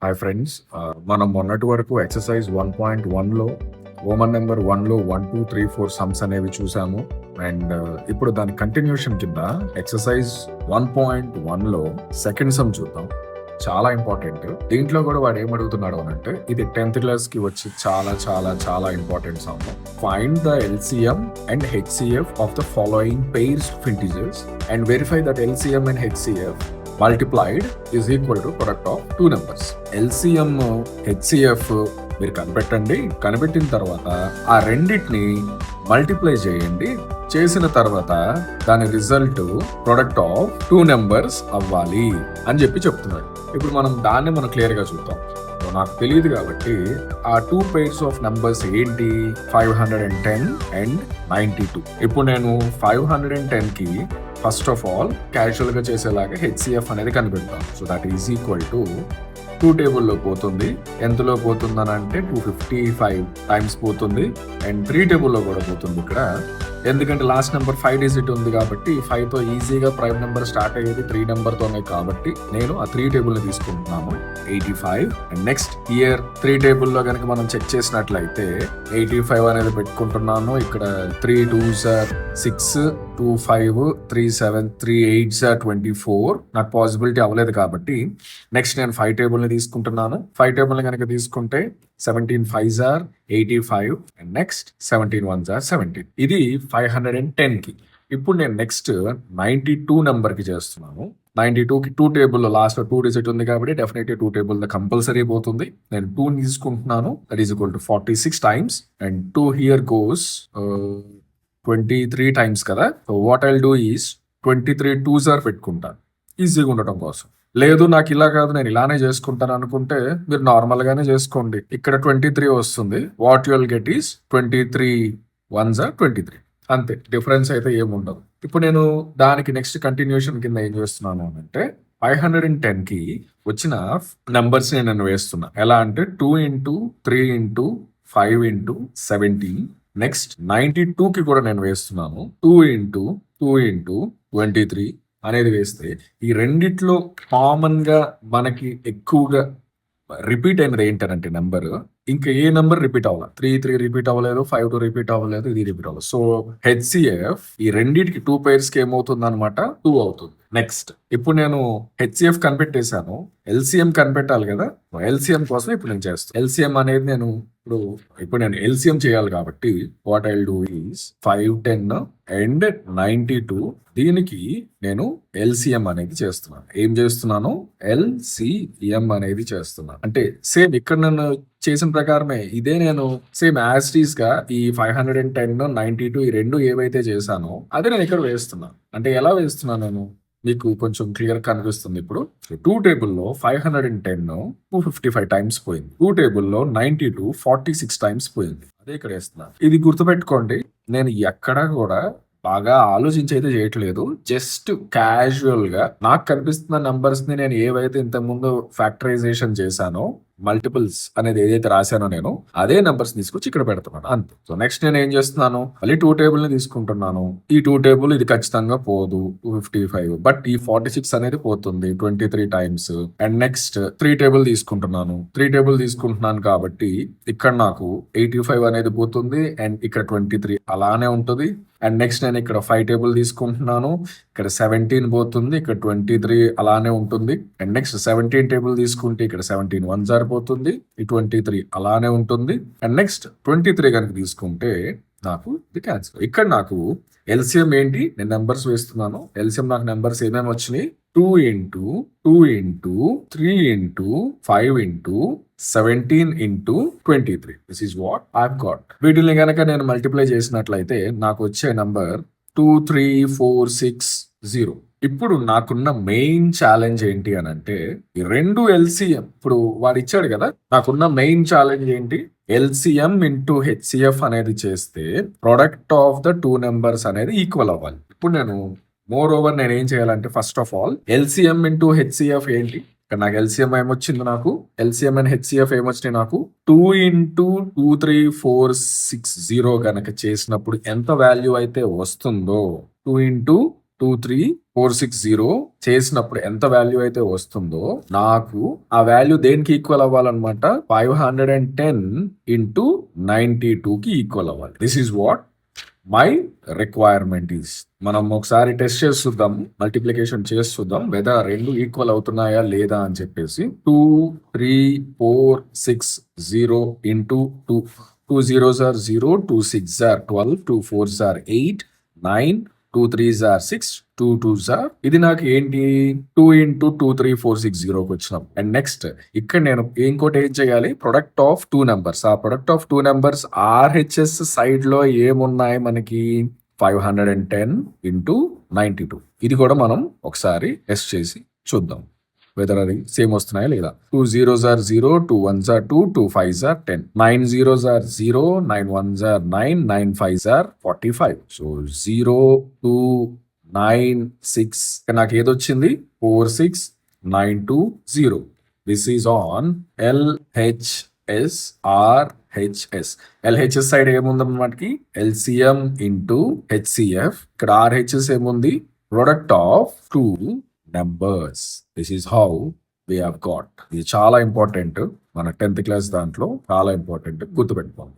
Hi friends, మనం మొన్నటి వరకు ఎక్సర్సైజ్ 1.1లో రోమన్ నెంబర్ 1లో 1, 2, 3, 4 సమ్స్ అనేవి చూసాము. అండ్ ఇప్పుడు దాని కంటిన్యూషన్ కింద ఎక్సర్సైజ్ 1.1లో సెకండ్ సమ్ చూద్దాం. చాలా ఇంపార్టెంట్. దీంట్లో కూడా వాడు ఏం అడుగుతున్నాడు అని అంటే, ఇది 10th క్లాస్ కి వచ్చి చాలా చాలా చాలా important some. Find the LCM and HCF of the following pairs of integers and verify that LCM and HCF multiplied is equal to product of two numbers. LCM HCF మీరు కనిపెట్టండి. కనిపెట్టిన తర్వాత ఆ రెండింటిని మల్టిప్లై చేయండి. చేసిన తర్వాత దాని result product of two numbers అవ్వాలి అని చెప్తున్నాడు. ఇప్పుడు మనం క్లియర్ గా చూద్దాం. నాకు తెలియదు కాబట్టి ఆ టూ పెయిర్స్ ఆఫ్ నెంబర్స్ ఏంటి? 510 అండ్ 92. ఇప్పుడు నేను 510 కి ఫస్ట్ ఆఫ్ ఆల్ క్యాజువల్ గా చేసేలాగా హెచ్సిఎఫ్ అనేది కనిపెడతాను. So that is equal to 2 టేబుల్లో పోతుంది. ఎంతలో పోతుందని అంటే 255 టైమ్స్ పోతుంది. అండ్ 3 టేబుల్లో కూడా పోతుంది ఇక్కడ. ఎందుకంటే లాస్ట్ నెంబర్ 5 డిజిట్ ఉంది కాబట్టి 5 తో ఈజీగా ప్రైమ్ నెంబర్ స్టార్ట్ అయ్యేది 3 నెంబర్ తోనే కాబట్టి నేను ఆ 3 టేబుల్ ని తీసుకుంటున్నాను. 85. అండ్ నెక్స్ట్ ఇయర్ 3 టేబుల్లో కనుక మనం చెక్ చేసినట్లయితే 85 అనేది పెట్టుకుంటున్నాను. ఇక్కడ 3 2s are 6, 2 5, 3 7, 3 8s are 24. నాకు పాసిబిలిటీ అవ్వలేదు కాబట్టి నెక్స్ట్ నేను 5 టేబుల్ ని తీసుకుంటున్నాను. 5 టేబుల్ ని కనుక తీసుకుంటే 17 5s are 85 and next 17 1s are 17. ఇది 510 కి. ఇప్పుడు నేను నెక్స్ట్ 92 నెంబర్ కి చేస్తున్నాను. 92 కి 2 టేబుల్ లాస్ట్ 2 డిజిట్ ఉంది కాబట్టి డెఫినెట్లీ 2 టేబుల్ కంపల్సరీ పోతుంది. నేను 2 తీసుకుంటున్నాను. That is equal to 46 times and 2 here goes 23 times కదా. So what I'll do is 23 2s are పెట్టుకుంటాను ఈజీగా ఉండటం కోసం. లేదు నాకు ఇలా కాదు నేను ఇలానే చేసుకుంటాను అనుకుంటే మీరు నార్మల్ గానే చేసుకోండి. ఇక్కడ 23 వస్తుంది. What you'll get is 23 1s are 23. అంతే, డిఫరెన్స్ అయితే ఏముండదు. ఇప్పుడు నేను దానికి నెక్స్ట్ కంటిన్యూషన్ కింద ఏం చేస్తున్నాను అంటే 510 కి వచ్చిన నంబర్స్ నేను వేస్తున్నా. ఎలా అంటే 2 into 3 into 5 into 17. నెక్స్ట్ 92 కి కూడా నేను వేస్తున్నాను. 2 into 2 into 23 అనేది వేస్తే ఈ రెండిట్లో కామన్ గా మనకి ఎక్కువగా రిపీట్ అయినది ఏంటంటే నెంబర్ ఇంకా ఏ నెంబర్ రిపీట్ అవ్వాలి? 3 రిపీట్ అవ్వలేదు, 5 రిపీట్ అవ్వలేదు, ఇది రిపీట్ అవ్వలేదు. సో హెచ్సిఎఫ్ ఈ రెండింటికి 2 pairs కి ఏమవుతుంది అనమాట? 2 అవుతుంది. నెక్స్ట్ ఇప్పుడు నేను హెచ్సిఎఫ్ కనిపెట్టేశాను. ఎల్సిఎం కనిపెట్టాలి కదా. ఎల్సిఎం కోసం ఇప్పుడు నేను చేస్తాను. ఎల్సిఎం అనేది నేను ఇప్పుడు నేను ఎల్సిఎం చేయాలి కాబట్టి what I'll do is 510 and 92 దీనికి నేను ఎల్సిఎం అనేది చేస్తున్నాను. ఏం చేస్తున్నాను? ఎల్సిఎం అనేది చేస్తున్నాను. అంటే సేమ్ ఇక్కడ నేను చేసిన ప్రకారమే ఇదే నేను సేమ్ యాజ్ టీజ్ గా ఈ 510 92 ఈ రెండు ఏవైతే చేశానో అదే నేను ఇక్కడ వేస్తున్నాను. అంటే ఎలా వేస్తున్నాను నేను మీకు కొంచెం క్లియర్ కనిపిస్తుంది. ఇప్పుడు 2 టేబుల్లో 510 255 టైమ్స్ పోయింది. 2 టేబుల్లో 92 46 టైమ్స్ పోయింది. అదే ఇక్కడ వేస్తున్నాను. ఇది గుర్తుపెట్టుకోండి. నేను ఎక్కడ కూడా బాగా ఆలోచించి అయితే చేయట్లేదు. జస్ట్ క్యాజువల్ గా నాకు కనిపిస్తున్న నంబర్స్ ని నేను ఏవైతే ఇంతకుముందు ఫ్యాక్టరైజేషన్ చేశానో మల్టిపుల్స్ అనేది ఏదైతే రాశానో నేను అదే నంబర్స్ తీసుకొచ్చి ఇక్కడ పెడుతున్నాను అంతే. సో నెక్స్ట్ నేను ఏం చేస్తున్నాను? మళ్ళీ 2 టేబుల్ ని తీసుకుంటున్నాను. ఈ 2 టేబుల్ ఇది ఖచ్చితంగా పోదు 255, బట్ ఈ 46 అనేది పోతుంది 23 టైమ్స్. అండ్ నెక్స్ట్ 3 టేబుల్ తీసుకుంటున్నాను. 3 టేబుల్ తీసుకుంటున్నాను కాబట్టి ఇక్కడ నాకు 85 అనేది పోతుంది అండ్ ఇక్కడ 23 అలానే ఉంటుంది. అండ్ నెక్స్ట్ నేను ఇక్కడ 5 టేబుల్ తీసుకుంటున్నాను. ఇక్కడ 17 పోతుంది, ఇక్కడ 23 అలానే ఉంటుంది. అండ్ నెక్స్ట్ 17 టేబుల్ తీసుకుంటే ఇక్కడ 17 1s are పోతుంది, ఈ 23 అలానే ఉంటుంది. అండ్ నెక్స్ట్ 23 కనుక తీసుకుంటే నాకు ఇది క్యాన్సిల్. ఇక్కడ నాకు ఎల్సిఎం ఏంటి? నేను నెంబర్స్ వేస్తున్నాను. ఎల్సిఎం నాకు నెంబర్స్ ఏమేమి వచ్చినాయి? 2 into 2 into 3 into 5 into 17 into 23. This is what I've got. వీటిని కనుక నేను మల్టిప్లై చేసినట్లయితే నాకు వచ్చే నంబర్ 23460. ఇప్పుడు నాకున్న మెయిన్ ఛాలెంజ్ ఏంటి అని అంటే ఈ రెండు ఎల్సిఎం. ఇప్పుడు వాడు ఇచ్చాడు కదా, నాకున్న మెయిన్ ఛాలెంజ్ ఏంటి? ఎల్సిఎం ఇంటూ హెచ్సిఎఫ్ అనేది చేస్తే product of the two numbers అనేది ఈక్వల్ అవ్వాలి. ఇప్పుడు నేను మోర్ ఓవర్ నేను ఏం చేయాలంటే first of all LCM into HCF ఏంటి? ఇక్కడ నాకు ఎల్సిఎం ఏమొచ్చింది? నాకు ఎల్సిఎం అండ్ హెచ్సిఎఫ్ ఏమొచ్చినాయి? నాకు 2 into 23460 కనుక చేసినప్పుడు ఎంత వాల్యూ అయితే వస్తుందో 2 into 23460 చేసినప్పుడు ఎంత వాల్యూ అయితే వస్తుందో నాకు ఆ వాల్యూ దేనికి ఈక్వల్ అవ్వాలన్నమాట 510 ఇంటూ 92 కి ఈక్వల్ అవ్వాలి. This is what my requirement is. మనం ఒకసారి టెస్ట్ చేసి చూద్దాం, మల్టిప్లికేషన్ చేసి చూద్దాం వెదర్ రెండు ఈక్వల్ అవుతున్నాయా లేదా అని చెప్పేసి. 23460 into 2 zeros are 0, 2 6s are 12, 2 4s are 8, 9, 2 3s are 6, 2 2s are ఇది నాకు ఏంటి 2 ఇంటూ 23460 వచ్చినాం. అండ్ నెక్స్ట్ ఇక్కడ నేను ఇంకోటి ఏం చేయాలి, ప్రొడక్ట్ ఆఫ్ టూ నెంబర్స్. ఆ product of two numbers RHS side లో ఏమున్నాయి మనకి 510 ఇంటూ 92. ఇది కూడా మనం ఒకసారి టెస్ట్ చేసి చూద్దాం వెదర్ అది సేమ్ వస్తున్నాయా లేదా. 2 zeros are 0, 2 1s are 2, 2 5s are 10, 9 zeros are 0, 9 1s are 9, 9 5s are 45. So 0 2 9 6 నాకు ఏదొచ్చింది 46920. This is on LHS RHS. LHS side ఏముంది మనకి LCM ఇంటూ HCF. ఇక్కడ RHS ఏముంది product of two numbers. This is how we have got. ఇది చాలా important, మన 10th class దాంట్లో చాలా ఇంపార్టెంట్, గుర్తుపెట్టుకోండి.